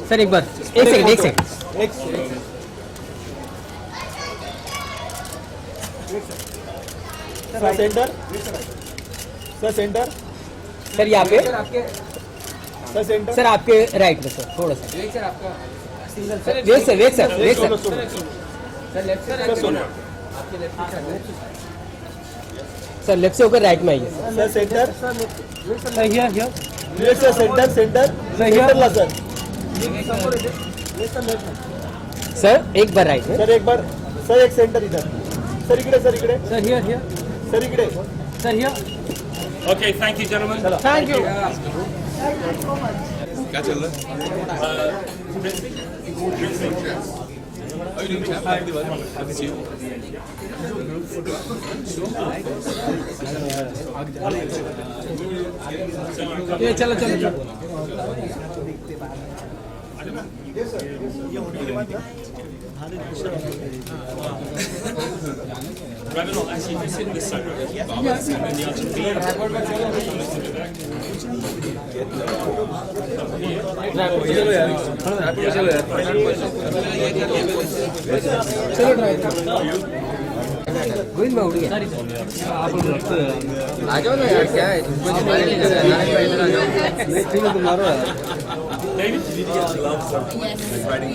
Sir एक बार एक second sir centre sir centre sir यहाँ पे सर सेंटर सर आपके राइट में सर थोड़ा सा सर आपका weight sir sir left sir सुनो आपके लेफ्ट सर लेफ्ट से होकर राइट में आइए sir centre sir here sir centre centre ला सर सर एक बार राइट में सर एक बार सर एक सेंटर इधर सर इकडे सर हियर सर इकडे sir here Okay, thank you, gentlemen. Thank you क्या चल रहा है? ये चलो Rather not actually just sit this side, right? But I'm going to sit in the Argentina. Govind मैं उठ गया आ जाओ ना यार क्या है तुमको जिम्मेदारी नहीं लगा रहा इधर आ जाओ नहीं ठीक है तुम मारो David, did you get gloves? Yes, we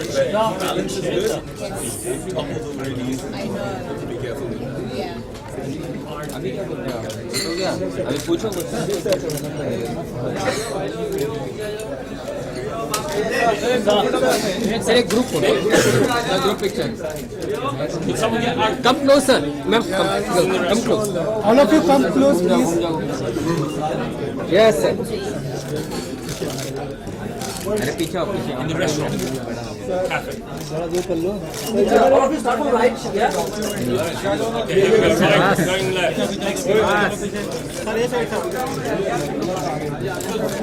have. Balance is good. Couples are very easy. I know. Be careful. Yeah. अभी क्या कर रहे हो हो गया अभी पूछो कुछ सर एक group photo group picture Did someone get our come close sir ma'am come close all of you come close please yes sir अरे पीछे आओ पीछे in the restaurant? Cafe. Okay, here we go. Right, going left.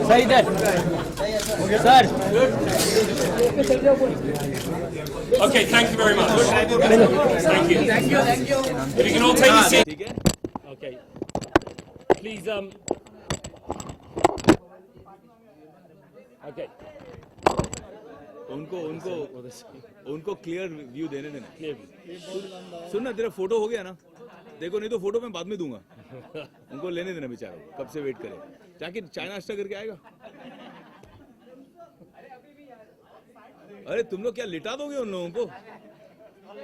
Sir इधर sir Okay, thank you very much. Thank you. If you can all take a seat. Okay. Please, Okay. उनको clear view देने देना. Clear. सुन ना तेरा photo हो गया ना देखो नहीं तो फोटो मैं बाद में दूंगा उनको लेने देना बेचारों को कब से वेट करे जाके चाय नाश्ता करके आएगा अरे तुम लोग क्या लिटा दोगे उन लोगों को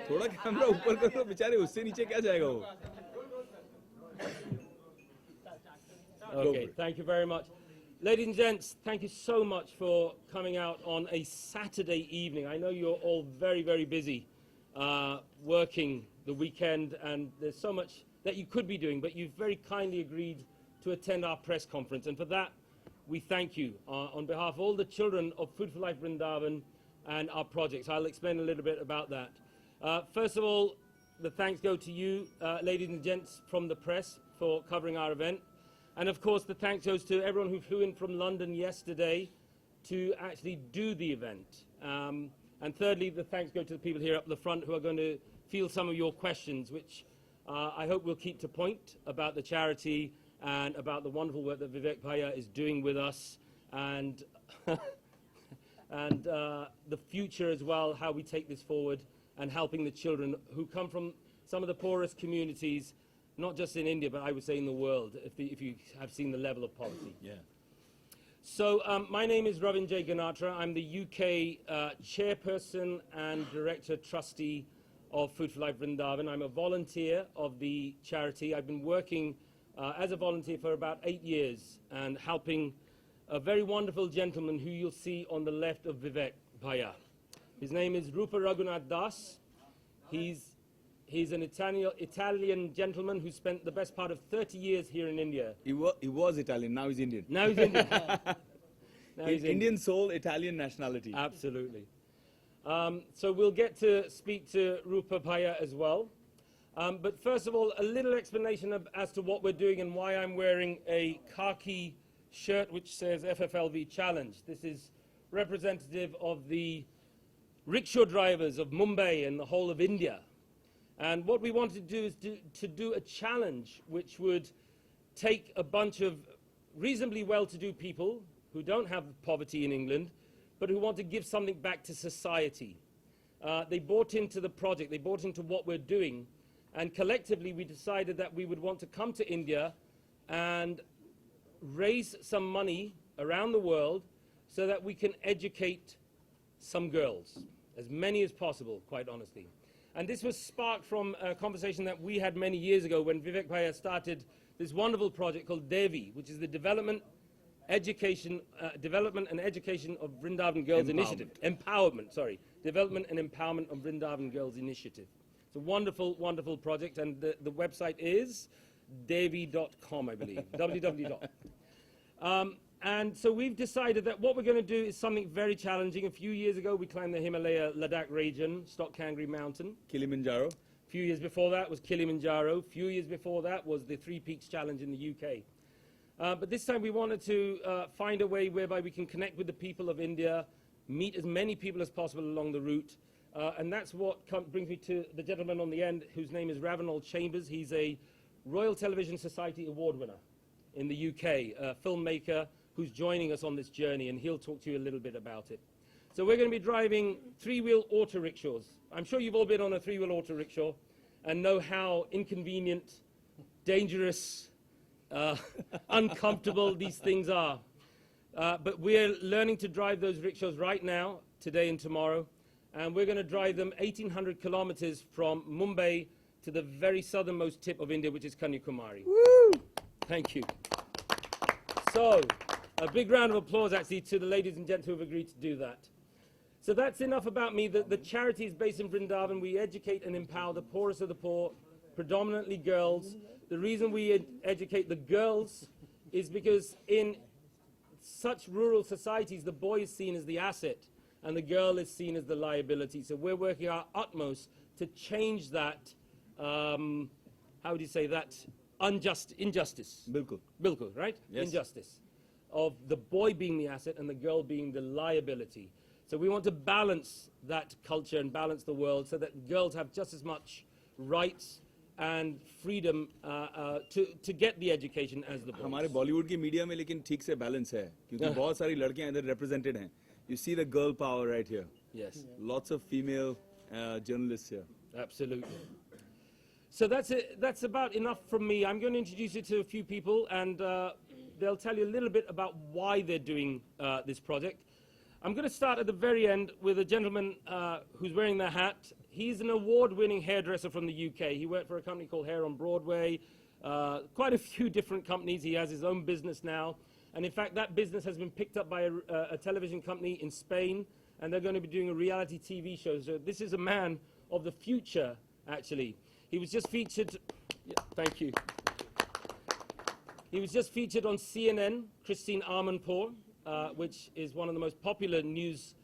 थोड़ा कैमरा ऊपर करो बेचारे उससे नीचे क्या जाएगा वो Okay, thank you very much. Ladies and gents, thank you so much for coming out on a Saturday evening. I know you're all very, very busy working the weekend, and there's so much that you could be doing, but you've very kindly agreed to attend our press conference. And for that, we thank you on behalf of all the children of Food for Life Vrindavan and our projects. I'll explain a little bit about that. First of all, the thanks go to you, ladies and gents from the press, for covering our event. And of course, the thanks goes to everyone who flew in from London yesterday to actually do the event. And thirdly, the thanks go to the people here up the front who are going to field some of your questions, which I hope will keep to point about the charity and about the wonderful work that Vivek Bhaiya is doing with us, and and the future as well, how we take this forward and helping the children who come from some of the poorest communities, not just in India, but I would say in the world, if you have seen the level of poverty. yeah. So my name is Ravin J. Ganatra. I'm the UK chairperson and director trustee of Food for Life Vrindavan. I'm a volunteer of the charity. I've been working as a volunteer for about 8 years and helping a very wonderful gentleman who you'll see on the left of Vivek Bhaiya. His name is Rupa Raghunath Das. He's an Italian gentleman who spent the best part of 30 years here in India. He was Italian, now he's Indian. Now he's Indian. Now he's Indian soul, Italian nationality. Absolutely. So we'll get to speak to Rupa Bhaiya as well. But first of all, a little explanation as to what we're doing and why I'm wearing a khaki shirt which says FFLV Challenge. This is representative of the rickshaw drivers of Mumbai and the whole of India. And what we wanted to do is to do a challenge which would take a bunch of reasonably well-to-do people who don't have poverty in England, but who want to give something back to society. They bought into the project, they bought into what we're doing, and collectively we decided that we would want to come to India and raise some money around the world so that we can educate some girls, as many as possible, quite honestly. And this was sparked from a conversation that we had many years ago when Vivek Bhaiya started this wonderful project called Devi, which is the development and education of Vrindavan Girls Initiative. Development and Empowerment of Vrindavan Girls Initiative. It's a wonderful, wonderful project, and the website is devi.com, I believe, www. And so we've decided that what we're going to do is something very challenging. A few years ago, we climbed the Himalaya Ladakh region, Stock Kangri Mountain. Kilimanjaro. A few years before that was Kilimanjaro. A few years before that was the Three Peaks Challenge in the UK. But this time we wanted to find a way whereby we can connect with the people of India, meet as many people as possible along the route. And that's what brings me to the gentleman on the end, whose name is Ravenel Chambers. He's a Royal Television Society Award winner in the UK, a filmmaker who's joining us on this journey, and he'll talk to you a little bit about it. So we're going to be driving three-wheel auto rickshaws. I'm sure you've all been on a three-wheel auto rickshaw and know how inconvenient, dangerous, uncomfortable these things are. But we're learning to drive those rickshaws right now, today and tomorrow, and we're going to drive them 1,800 kilometers from Mumbai to the very southernmost tip of India, which is Kanyakumari. Woo! Thank you. So, a big round of applause, actually, to the ladies and gents who have agreed to do that. So that's enough about me. The charity is based in Vrindavan. We educate and empower the poorest of the poor, predominantly girls. The reason we educate the girls is because in such rural societies, the boy is seen as the asset and the girl is seen as the liability. So we're working our utmost to change that, how would you say, that injustice. Bilkul. Bilkul, right? Yes. Injustice of the boy being the asset and the girl being the liability. So we want to balance that culture and balance the world so that girls have just as much rights and freedom to get the education as the boys. हमारे बॉलीवुड की media में लेकिन ठीक से balance है क्योंकि बहुत सारी लड़कियां इधर represented हैं. You see the girl power right here. Yes. Lots of female journalists here. Absolutely. So that's it. That's about enough from me. I'm going to introduce you to a few people, and they'll tell you a little bit about why they're doing this project. I'm going to start at the very end with a gentleman who's wearing the hat. He's an award-winning hairdresser from the UK. He worked for a company called Hair on Broadway, quite a few different companies. He has his own business now. And in fact, that business has been picked up by a television company in Spain, and they're going to be doing a reality TV show. So this is a man of the future, actually. He was just featured, thank you. He was just featured on CNN, Christine Armanpour, which is one of the most popular news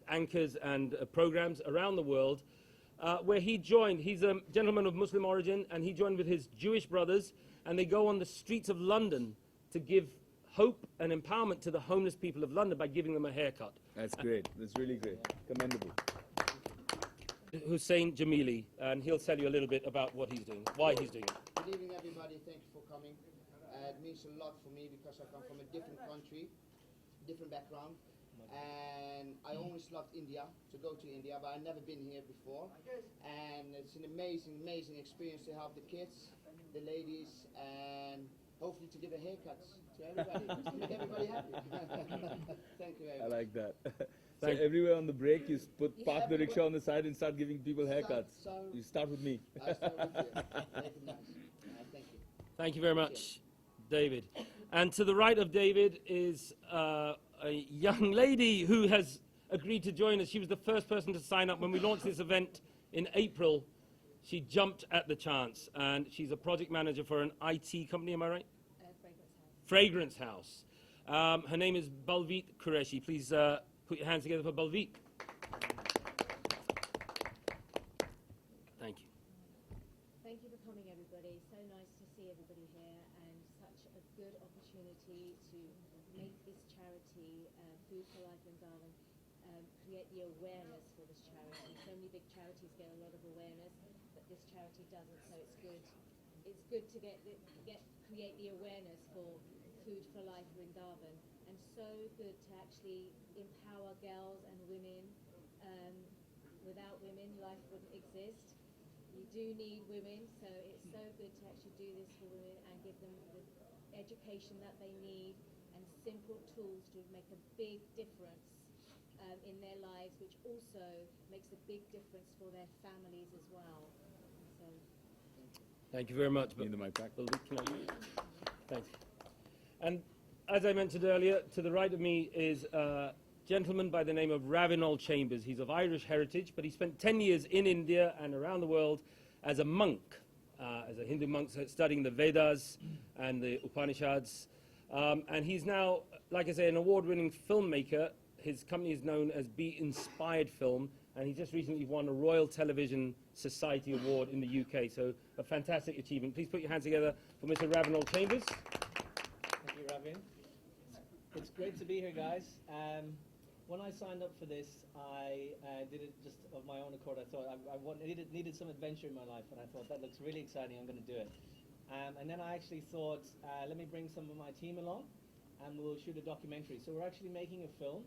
anchors and programs around the world, where he joined. He's a gentleman of Muslim origin, and he joined with his Jewish brothers, and they go on the streets of London to give hope and empowerment to the homeless people of London by giving them a haircut. That's great. That's really great. Commendable. Hussein Jamili, and he'll tell you a little bit about what he's doing, why he's doing it. Good evening, everybody. Thank you for coming. It means a lot for me because I come from a different country, different background, and I always loved India, to go to India, but I've never been here before. And it's an amazing, amazing experience to help the kids, the ladies, and hopefully to give a haircut to everybody, to make everybody happy. Thank you very much. I like that. So everywhere on the break, you park the rickshaw on the side and start giving people haircuts. You start with me. I start with you. Make it nice. Thank you. Thank you very much, David. And to the right of David is a young lady who has agreed to join us. She was the first person to sign up when we launched this event in April. She jumped at the chance, and she's a project manager for an IT company, am I right? Fragrance House. Her name is Balveet Qureshi. Please put your hands together for Balveet. Thank you. Thank you for coming, everybody. So nice to see everybody here, and such a good opportunity to make this charity, Food for Life Vrindavan, create the awareness for this charity. So many big charities get a lot of awareness, but this charity doesn't. So it's good. It's good to create the awareness for Food for Life Vrindavan, and so good to actually empower girls and women. Without women, life wouldn't exist. You do need women, so it's so good to actually do this for women and give them the education that they need and simple tools to make a big difference in their lives, which also makes a big difference for their families as well. So, Thank you very much. Need the mic back? Thanks. And as I mentioned earlier, to the right of me is a gentleman by the name of Ravinol Chambers. He's of Irish heritage, but he spent 10 years in India and around the world as a monk, as a Hindu monk, studying the Vedas and the Upanishads. And he's now, like I say, an award-winning filmmaker. His company is known as Be Inspired Film, and he just recently won a Royal Television Society Award in the UK. So a fantastic achievement. Please put your hands together for Mr. Ravinol Chambers. Thank you, Ravin. It's great to be here, guys. When I signed up for this, I did it just of my own accord. I thought I needed some adventure in my life, and I thought that looks really exciting. I'm going to do it. And then I actually thought, let me bring some of my team along, and we'll shoot a documentary. So we're actually making a film.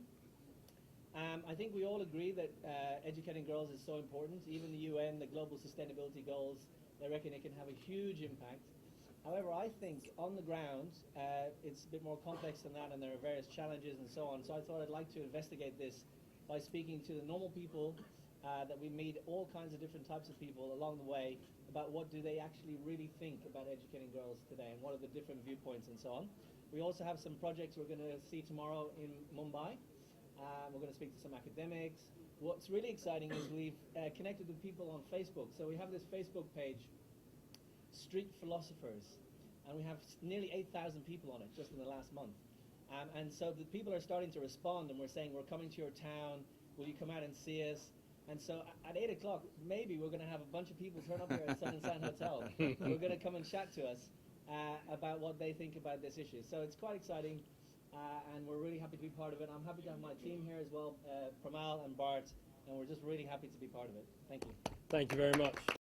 I think we all agree that educating girls is so important. Even the UN, the Global Sustainability Goals, they reckon it can have a huge impact. However, I think on the ground, it's a bit more complex than that, and there are various challenges and so on. So I thought I'd like to investigate this by speaking to the normal people that we meet, all kinds of different types of people along the way, about what do they actually really think about educating girls today, and what are the different viewpoints and so on. We also have some projects we're going to see tomorrow in Mumbai. We're going to speak to some academics. What's really exciting is we've connected with people on Facebook. So we have this Facebook page, Street Philosophers, and we have nearly 8,000 people on it just in the last month. And so the people are starting to respond, and we're saying, we're coming to your town, will you come out and see us? And so at 8 o'clock, maybe we're going to have a bunch of people turn up here at Sun and Sand Hotel. We're going to come and chat to us about what they think about this issue. So it's quite exciting, and we're really happy to be part of it. I'm happy to have my team here as well, Pramal and Bart, and we're just really happy to be part of it. Thank you. Thank you very much.